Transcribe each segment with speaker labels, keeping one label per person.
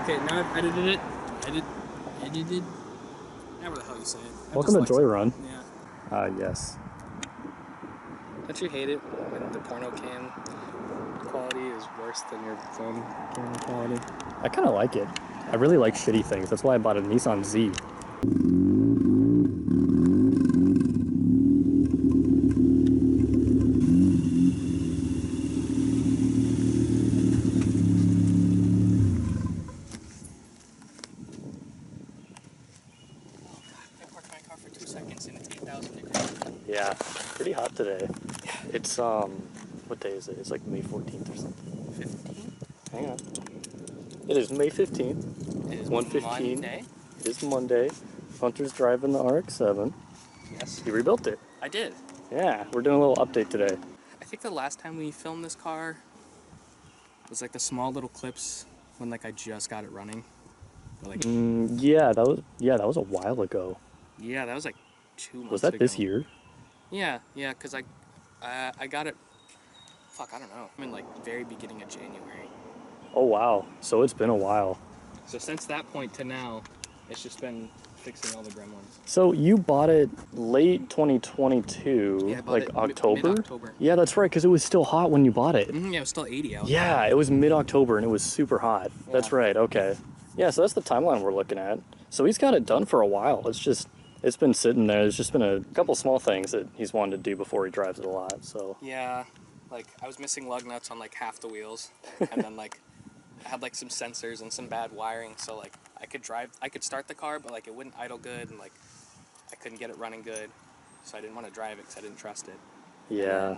Speaker 1: Okay, now I've edited it. Edited. Whatever the hell you say it.
Speaker 2: Welcome to JOYRUN.
Speaker 1: Yeah.
Speaker 2: Yes.
Speaker 1: Don't you hate it when the porno cam quality is worse than your phone camera quality?
Speaker 2: I kind of like it. I really like shitty things. That's why I bought a Nissan Z. Yeah, pretty hot today.
Speaker 1: Yeah.
Speaker 2: It's, what day is it? It's like May 14th or something.
Speaker 1: 15th?
Speaker 2: Hang on. It is May 15th.
Speaker 1: It is
Speaker 2: 1:15.
Speaker 1: Monday.
Speaker 2: It is Monday. Hunter's driving the RX-7.
Speaker 1: Yes.
Speaker 2: He rebuilt it.
Speaker 1: I did.
Speaker 2: Yeah, we're doing a little update today.
Speaker 1: I think the last time we filmed this car was like the small little clips when like I just got it running. Like,
Speaker 2: yeah, that was a while ago.
Speaker 1: yeah, that was like 2 months ago.
Speaker 2: Was that this year?
Speaker 1: Yeah, because I got it, fuck, I don't know, I'm in like very beginning of January.
Speaker 2: Oh wow, so it's been a while.
Speaker 1: So since that point to now, it's just been fixing all the gremlins.
Speaker 2: So you bought it late 2022,
Speaker 1: Yeah, I bought
Speaker 2: like
Speaker 1: it
Speaker 2: October?
Speaker 1: mid-October.
Speaker 2: Yeah, that's right, because it was still hot when you bought it.
Speaker 1: Yeah, it was still 80 out.
Speaker 2: Yeah, it was mid-October and it was super hot.
Speaker 1: Yeah.
Speaker 2: That's right, okay. Yeah, so that's the timeline we're looking at. So he's got it done for a while. It's been sitting there. There's just been a couple small things that he's wanted to do before he drives it a lot, so.
Speaker 1: Yeah, like I was missing lug nuts on like half the wheels, and then like I had like some sensors and some bad wiring, so like I could start the car, but like it wouldn't idle good, and like I couldn't get it running good, so I didn't want to drive it because I didn't trust it.
Speaker 2: Yeah.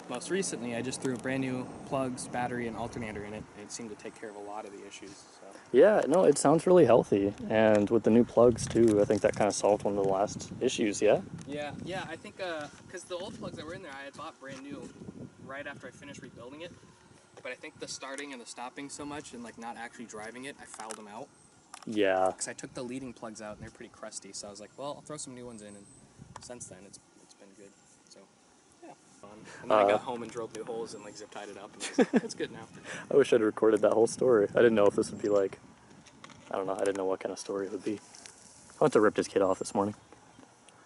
Speaker 1: Most recently, I just threw brand new plugs, battery, and alternator in it, and it seemed to take care of a lot of the issues. So.
Speaker 2: Yeah, no, it sounds really healthy, and with the new plugs too, I think that kind of solved one of the last issues, yeah?
Speaker 1: Yeah, I think, because the old plugs that were in there, I had bought brand new right after I finished rebuilding it, but I think the starting and the stopping so much, and like not actually driving it, I fouled them out.
Speaker 2: Yeah.
Speaker 1: Because I took the leading plugs out, and they're pretty crusty, so I was like, well, I'll throw some new ones in, and since then, it's been good, so, yeah. And then I got home and drilled new holes and like zip tied it up, and it's good now.
Speaker 2: I wish I'd recorded that whole story. I didn't know if this would be like, I don't know, I didn't know what kind of story it would be. Hunter ripped his kid off this morning.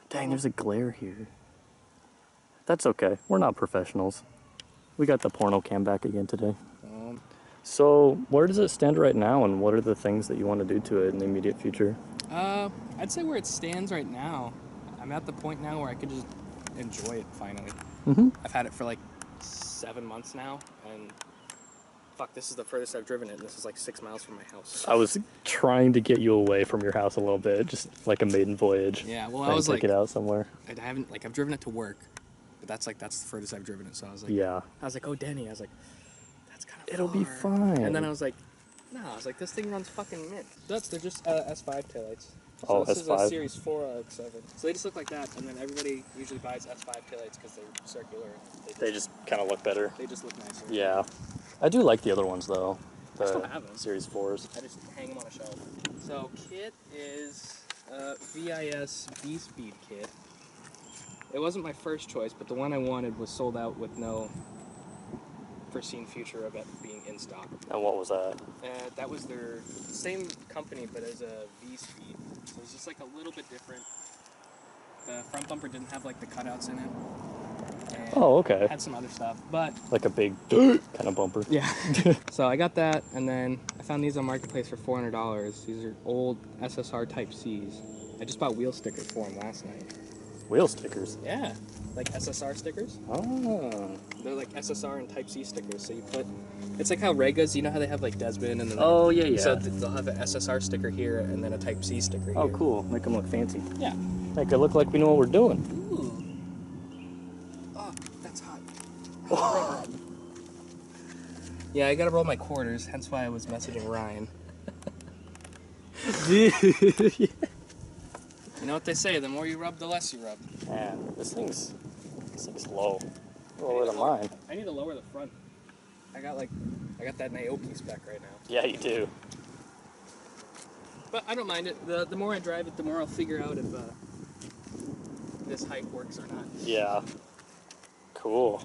Speaker 2: Dang, there's a glare here. That's okay, we're not professionals. We got the porno cam back again today. So, where does it stand right now, and what are the things that you want to do to it in the immediate future?
Speaker 1: I'd say where it stands right now, I'm at the point now where I could just enjoy it finally. I've had it for like 7 months now, and fuck, this is the furthest I've driven it, and this is like 6 miles from my house.
Speaker 2: I was trying to get you away from your house a little bit, just like a maiden voyage.
Speaker 1: Yeah, well, I was like,
Speaker 2: take it out somewhere.
Speaker 1: I haven't, like, I've driven it to work, but that's the furthest I've driven it, so I was like,
Speaker 2: yeah.
Speaker 1: I was like, oh, Denny, I was like, that's kind of
Speaker 2: It'll be fine.
Speaker 1: And then I was like, no, I was like, this thing runs fucking mint. They're just S5 taillights. So
Speaker 2: oh,
Speaker 1: this
Speaker 2: S5?
Speaker 1: is a Series 4 RX-7. So they just look like that, and then everybody usually buys S5 taillights because they're circular. And
Speaker 2: they just kind of look better.
Speaker 1: They just look nicer.
Speaker 2: Yeah. I do like the other ones, though. The
Speaker 1: I still have them.
Speaker 2: Series 4s.
Speaker 1: I just hang them on a shelf. So kit is VIS B-Speed kit. It wasn't my first choice, but the one I wanted was sold out with no foreseen future of it being in stock.
Speaker 2: And what was that?
Speaker 1: That was their same company, but as a V-Speed. So it's just like a little bit different. The front bumper didn't have like the cutouts in it. And
Speaker 2: oh, okay.
Speaker 1: It had some other stuff, but
Speaker 2: like a big kind of bumper.
Speaker 1: Yeah. So I got that, and then I found these on Marketplace for $400. These are old SSR Type C's. I just bought wheel stickers for them last night.
Speaker 2: Wheel stickers?
Speaker 1: Yeah, like SSR stickers.
Speaker 2: Oh.
Speaker 1: They're like SSR and Type C stickers. So you put, it's like how Regas, you know how they have like Desmond and then.
Speaker 2: Oh yeah, yeah.
Speaker 1: So they'll have an SSR sticker here and then a Type C sticker here.
Speaker 2: Oh cool, make them look fancy.
Speaker 1: Yeah.
Speaker 2: Make it look like we know what we're doing.
Speaker 1: Ooh. Oh, that's hot. Yeah, I gotta roll my quarters, hence why I was messaging Ryan.
Speaker 2: Dude.
Speaker 1: You know what they say, the more you rub, the less you rub.
Speaker 2: Yeah, this thing's low. Lower than mine.
Speaker 1: I need to lower the front. I got that Naoki spec right now.
Speaker 2: Yeah, you do.
Speaker 1: But I don't mind it. The more I drive it, the more I'll figure out if this height works or not.
Speaker 2: Yeah. Cool.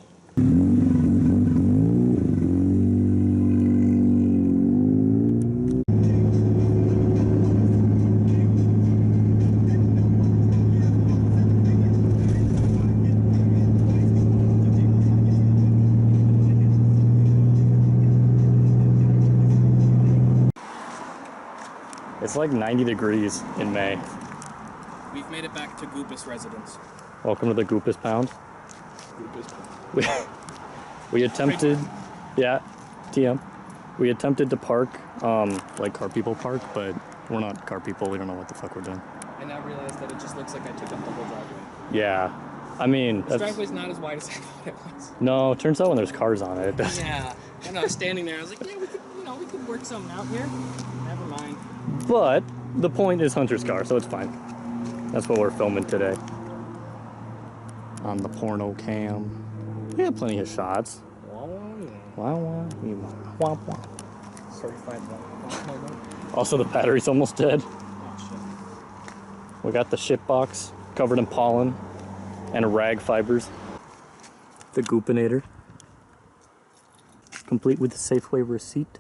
Speaker 2: It's like 90 degrees in May.
Speaker 1: We've made it back to Goopus residence.
Speaker 2: Welcome to the Goopus Pound.
Speaker 1: Goopus Pound.
Speaker 2: We attempted, yeah, TM. We attempted to park, like car people park, but we're not car people. We don't know what the fuck we're doing.
Speaker 1: I now realize that it just looks like I took up the whole driveway.
Speaker 2: Yeah, I mean,
Speaker 1: This driveway's not as wide as I thought it was.
Speaker 2: No, it turns out when there's cars on it, it does.
Speaker 1: Yeah, and I was standing there. I was like, yeah, we could work something out here. Never mind.
Speaker 2: But the point is Hunter's car, so it's fine. That's what we're filming today. On the porno cam. We have plenty of shots.
Speaker 1: Certified.
Speaker 2: Also, the battery's almost dead.
Speaker 1: Oh, shit.
Speaker 2: We got the shit box covered in pollen and rag fibers. The Goopinator. Complete with the Safeway receipt.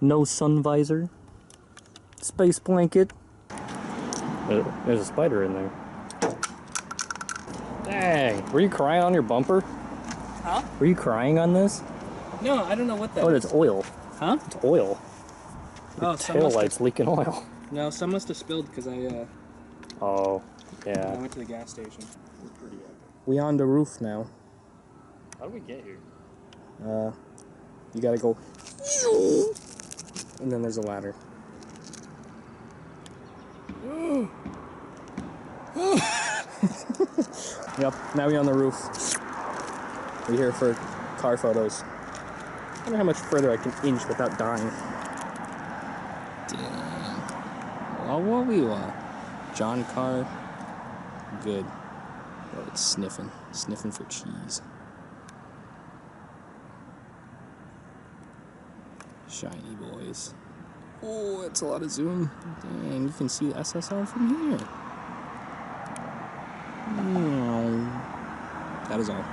Speaker 2: No sun visor. Space blanket. There's a spider in there. Dang, were you crying on your bumper?
Speaker 1: Huh?
Speaker 2: Were you crying on this?
Speaker 1: No, I don't know what that
Speaker 2: Oh,
Speaker 1: is.
Speaker 2: it's oil.
Speaker 1: Huh?
Speaker 2: It's oil.
Speaker 1: Oh,
Speaker 2: Tail light's leaking oil.
Speaker 1: No, some must have spilled because
Speaker 2: Oh,
Speaker 1: I
Speaker 2: yeah.
Speaker 1: went to the gas station. We on the roof now.
Speaker 2: How did we get here?
Speaker 1: You gotta go, and then there's a ladder. Yep, now we're on the roof. We're here for car photos. I wonder how much further I can inch without dying. Damn. Oh, what we want? John Carr. Good. Oh, it's sniffing. Sniffing for cheese. Shiny boys. Oh, that's a lot of zoom. Dang, you can see the SSR from here. That is all.